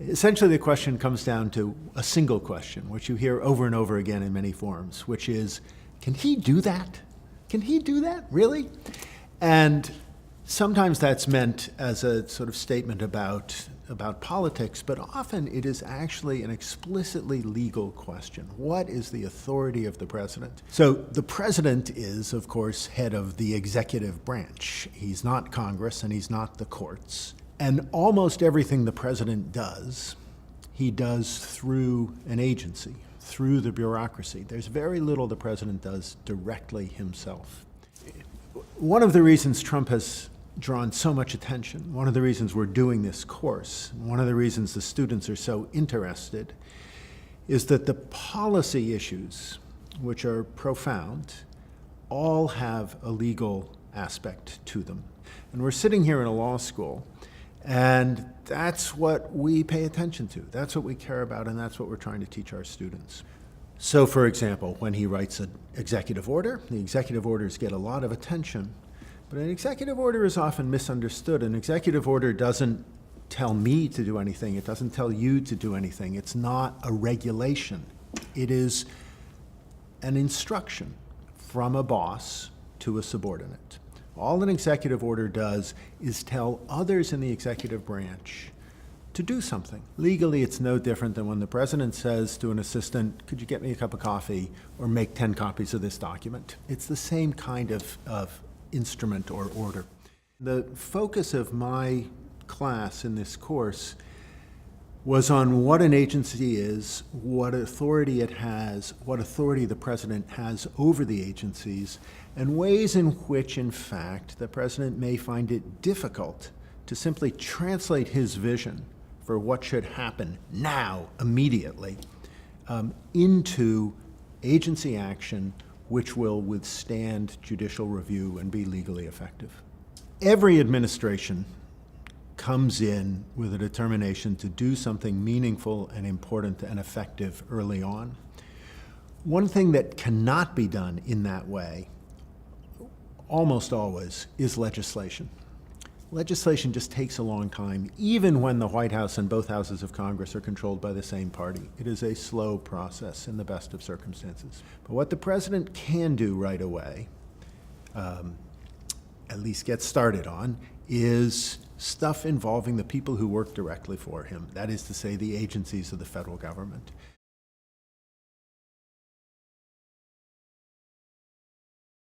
Essentially, the question comes down to a single question, which you hear over and over again in many forums, which is, can he do that? Can he do that, really? And sometimes that's meant as a sort of statement about politics, but often it is actually an explicitly legal question. What is the authority of the president? So the president is, of course, head of the executive branch. He's not Congress and he's not the courts. And almost everything the president does, he does through an agency, through the bureaucracy. There's very little the president does directly himself. One of the reasons Trump has drawn so much attention, one of the reasons we're doing this course, one of the reasons the students are so interested, is that the policy issues, which are profound, all have a legal aspect to them. And we're sitting here in a law school, and that's what we pay attention to. That's what we care about, and that's what we're trying to teach our students. So, for example, when he writes an executive order, the executive orders get a lot of attention, but an executive order is often misunderstood. An executive order doesn't tell me to do anything. It doesn't tell you to do anything. It's not a regulation. It is an instruction from a boss to a subordinate. All an executive order does is tell others in the executive branch to do something. Legally, it's no different than when the president says to an assistant, could you get me a cup of coffee or make 10 copies of this document? It's the same kind of instrument or order. The focus of my class in this course was on what an agency is, what authority it has, what authority the president has over the agencies, and ways in which, in fact, the president may find it difficult to simply translate his vision for what should happen now, immediately, into agency action which will withstand judicial review and be legally effective. Every administration comes in with a determination to do something meaningful and important and effective early on. One thing that cannot be done in that way, almost always, is legislation. Legislation just takes a long time, even when the White House and both houses of Congress are controlled by the same party. It is a slow process in the best of circumstances. But what the president can do right away, at least get started on, is stuff involving the people who work directly for him, that is to say, the agencies of the federal government.